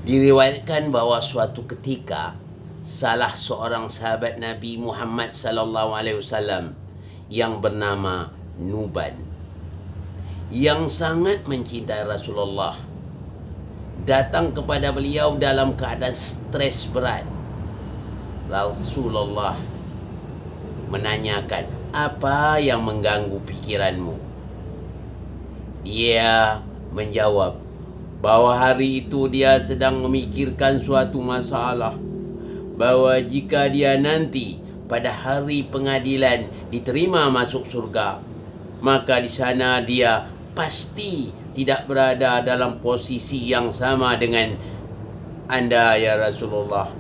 Diriwayatkan bahawa suatu ketika salah seorang sahabat Nabi Muhammad sallallahu alaihi wasallam yang bernama Nuban, yang sangat mencintai Rasulullah, datang kepada beliau dalam keadaan stres berat. Rasulullah menanyakan, apa yang mengganggu pikiranmu? Dia menjawab bahawa hari itu dia sedang memikirkan suatu masalah, bahawa jika dia nanti pada hari pengadilan diterima masuk surga, maka di sana dia pasti tidak berada dalam posisi yang sama dengan anda ya Rasulullah.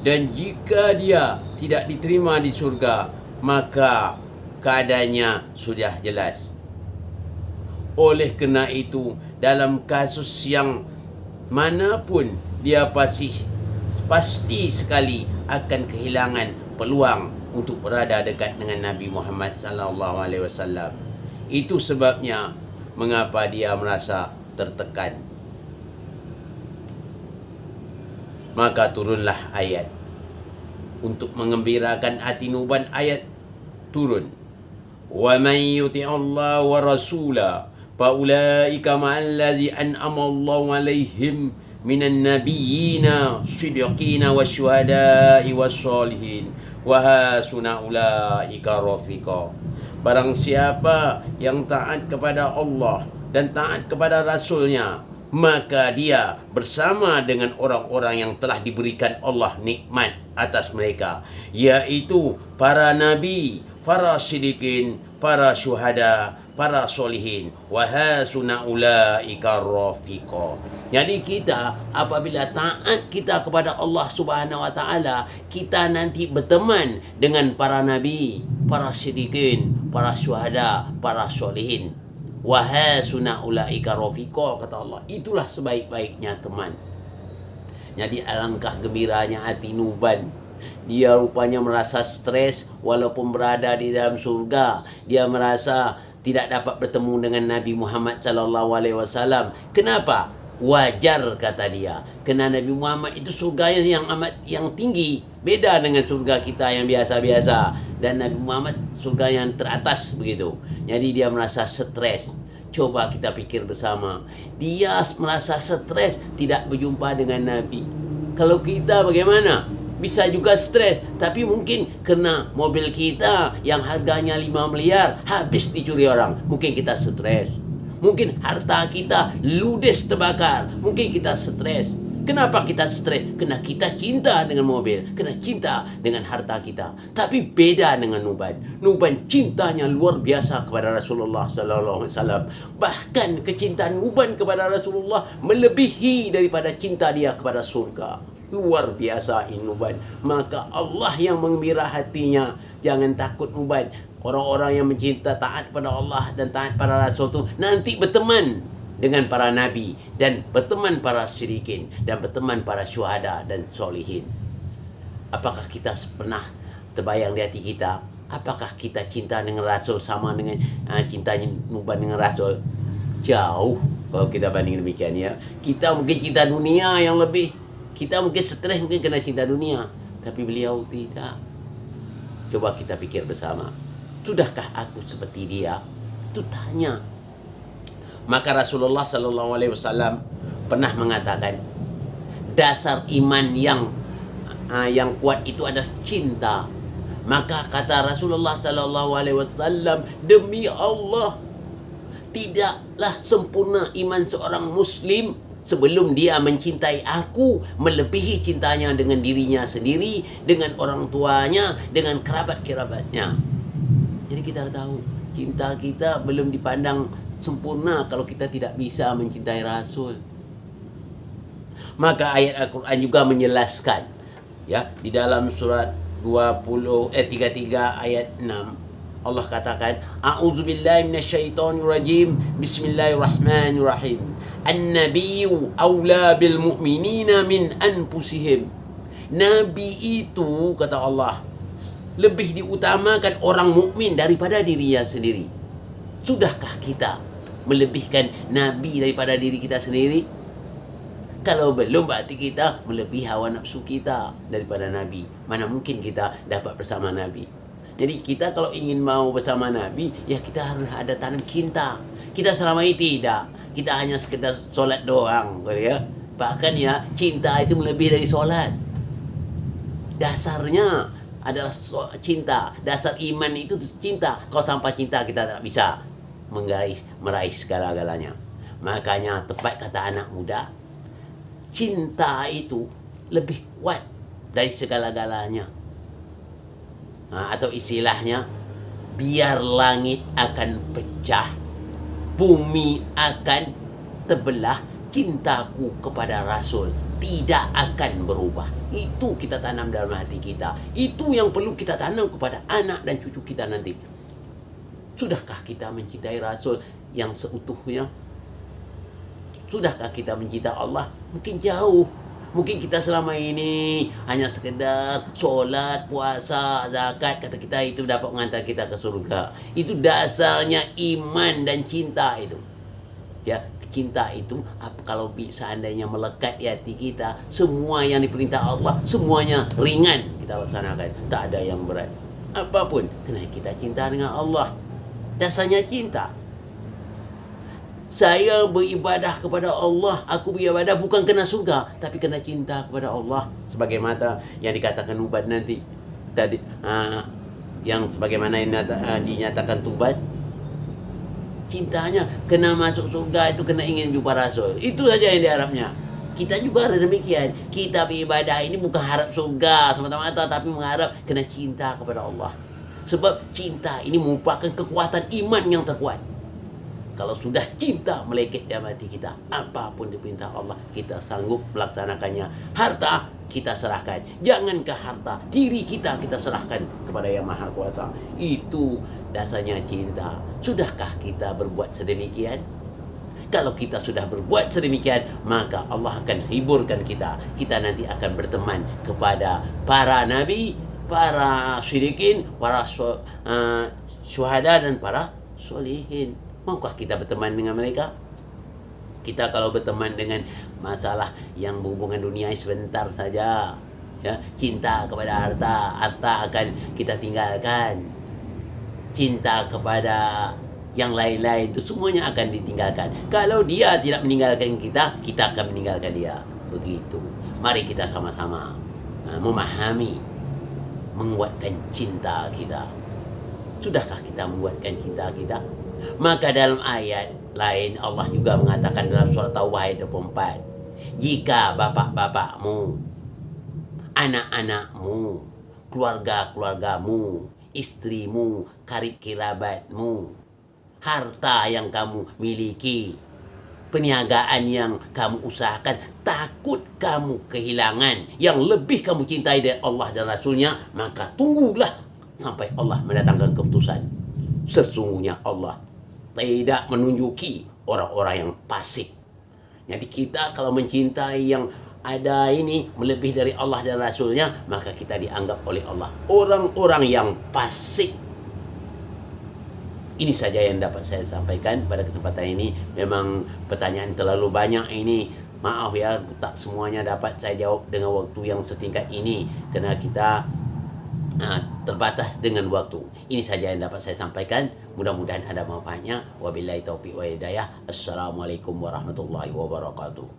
Dan jika dia tidak diterima di surga, maka keadaannya sudah jelas. Oleh kerana itu, dalam kasus yang manapun, dia pasti sekali akan kehilangan peluang untuk berada dekat dengan Nabi Muhammad sallallahu alaihi wasallam. Itu sebabnya mengapa dia merasa tertekan. Maka turunlah ayat untuk mengembirakan hati Nuban. Ayat turun, wa may yuti' Allah wa rasula fa ulaika ma'al ladzi an'ama Allahu 'alaihim minan nabiyyina siddiqina wasyuhada'i wassalihin wa hasuna ulaika rafiqa. Barang siapa yang taat kepada Allah dan taat kepada Rasulnya, maka dia bersama dengan orang-orang yang telah diberikan Allah nikmat atas mereka, yaitu para nabi, para siddiqin, para syuhada, para solihin, wa hasuna ulaika rafiqa. Jadi kita apabila taat kita kepada Allah Subhanahu wa taala, kita nanti berteman dengan para nabi, para siddiqin, para syuhada, para solihin. Wa hasuna ulaika rafiqa, kata Allah. Itulah sebaik-baiknya teman. Jadi alangkah gembiranya hati Nuban. Dia rupanya merasa stres walaupun berada di dalam surga. Dia merasa tidak dapat bertemu dengan Nabi Muhammad sallallahu alaihi wasallam. Kenapa? Wajar, kata dia. Kerana Nabi Muhammad itu surga yang tinggi, beda dengan surga kita yang biasa-biasa. Dan Nabi Muhammad surga yang teratas begitu. Jadi dia merasa stres. Coba kita pikir bersama. Dia merasa stres tidak berjumpa dengan Nabi. Kalau kita bagaimana? Bisa juga stres, tapi mungkin kena mobil kita yang harganya 5 miliar habis dicuri orang, mungkin kita stres. Mungkin harta kita ludes terbakar, mungkin kita stres. Kenapa kita stres? Kerana kita cinta dengan mobil, kerana cinta dengan harta kita. Tapi beda dengan Nuban. Nuban cintanya luar biasa kepada Rasulullah sallallahu alaihi wasallam. Bahkan kecintaan Nuban kepada Rasulullah melebihi daripada cinta dia kepada surga. Luar biasa Nuban. Maka Allah yang menggembira hatinya. Jangan takut Nuban. Orang-orang yang mencinta taat pada Allah dan taat pada Rasul itu nanti berteman dengan para nabi dan berteman para syirikin dan berteman para syuhada dan solihin. Apakah kita pernah terbayang di hati kita, apakah kita cinta dengan Rasul sama dengan cintanya Nuban dengan Rasul? Jauh kalau kita banding demikian ya. Kita mungkin cinta dunia yang lebih. Kita mungkin stres mungkin kena cinta dunia, tapi beliau tidak. Coba kita pikir bersama. Sudahkah aku seperti dia? Itu tanya. Maka Rasulullah sallallahu alaihi wasallam pernah mengatakan, dasar iman yang kuat itu adalah cinta. Maka kata Rasulullah sallallahu alaihi wasallam, demi Allah, tidaklah sempurna iman seorang muslim sebelum dia mencintai aku melebihi cintanya dengan dirinya sendiri, dengan orang tuanya, dengan kerabat-kerabatnya. Jadi kita tahu cinta kita belum dipandang sempurna kalau kita tidak bisa mencintai Rasul. Maka ayat Al-Quran juga menjelaskan ya, di dalam surat 33 ayat 6 Allah katakan, a'udzubillahi minasyaitonirrajim, bismillahirrahmanirrahim, an-nabiyyu aula bil mu'minina min anfusihim. Nabi itu, kata Allah, lebih diutamakan orang mukmin daripada dirinya sendiri. Sudahkah kita melebihkan Nabi daripada diri kita sendiri? Kalau belum, berarti kita melebihi hawa nafsu kita daripada Nabi. Mana mungkin kita dapat bersama Nabi. Jadi kita kalau ingin mau bersama Nabi, ya kita harus ada tanam cinta. Kita selama ini tidak. Kita hanya sekedar solat doang, ya. Bahkan ya, cinta itu melebihi dari solat. Dasarnya adalah cinta. Dasar iman itu cinta. Kalau tanpa cinta kita tak bisa meraih segala-galanya. Makanya tepat kata anak muda, cinta itu lebih kuat dari segala-galanya. Atau istilahnya, biar langit akan pecah, bumi akan terbelah, cintaku kepada Rasul tidak akan berubah. Itu kita tanam dalam hati kita. Itu yang perlu kita tanam kepada anak dan cucu kita nanti. Sudahkah kita mencintai Rasul yang seutuhnya? Sudahkah kita mencintai Allah? Mungkin jauh. Mungkin kita selama ini hanya sekedar solat, puasa, zakat, kata kita itu dapat mengantar kita ke surga. Itu dasarnya iman dan cinta itu. Ya, cinta itu kalau seandainya melekat di hati kita, semua yang diperintah Allah semuanya ringan kita laksanakan, tak ada yang berat. Apapun, kena kita cinta dengan Allah. Dasarnya cinta. Saya beribadah kepada Allah, aku beribadah bukan kena surga, tapi kena cinta kepada Allah. Sebagaimana yang dikatakan ubat nanti tadi, yang sebagaimana yang dinyatakan Tubat, cintanya kena masuk surga itu kena ingin jumpa Rasul. Itu saja yang diharapnya. Kita juga ada demikian. Kita beribadah ini bukan harap surga semata-mata, tapi mengharap kena cinta kepada Allah. Sebab cinta ini merupakan kekuatan iman yang terkuat. Kalau sudah cinta melekit dalam hati kita, apapun diperintah Allah, kita sanggup melaksanakannya. Harta kita serahkan. Jangankah harta, diri kita serahkan kepada Yang Maha Kuasa. Itu dasarnya cinta. Sudahkah kita berbuat sedemikian? Kalau kita sudah berbuat sedemikian, maka Allah akan hiburkan kita. Kita nanti akan berteman kepada para nabi, para syirikin, para syuhada dan para solihin. Maukah kita berteman dengan mereka? Kita kalau berteman dengan masalah yang berhubungan dunia sebentar saja, ya, cinta kepada harta, harta akan kita tinggalkan. Cinta kepada yang lain-lain itu semuanya akan ditinggalkan. Kalau dia tidak meninggalkan kita, kita akan meninggalkan dia. Begitu. Mari kita sama-sama memahami, menguatkan cinta kita. Sudahkah kita menguatkan cinta kita? Maka dalam ayat lain Allah juga mengatakan dalam surah Taubah ayat 24, jika bapak-bapakmu, anak-anakmu, keluarga-keluargamu, istrimu, karib kerabatmu, harta yang kamu miliki, perniagaan yang kamu usahakan, takut kamu kehilangan yang lebih kamu cintai dari Allah dan Rasulnya, maka tunggulah sampai Allah mendatangkan keputusan. Sesungguhnya Allah tidak menunjuki orang-orang yang fasik. Jadi kita kalau mencintai yang ada ini melebihi dari Allah dan Rasulnya, maka kita dianggap oleh Allah orang-orang yang fasik. Ini saja yang dapat saya sampaikan pada kesempatan ini. Memang pertanyaan terlalu banyak ini. Maaf ya, tak semuanya dapat saya jawab dengan waktu yang setingkat ini, kerana kita terbatas dengan waktu. Ini saja yang dapat saya sampaikan. Mudah-mudahan ada manfaatnya. Wabillahi taufiq wa hidayah. Assalamualaikum warahmatullahi wabarakatuh.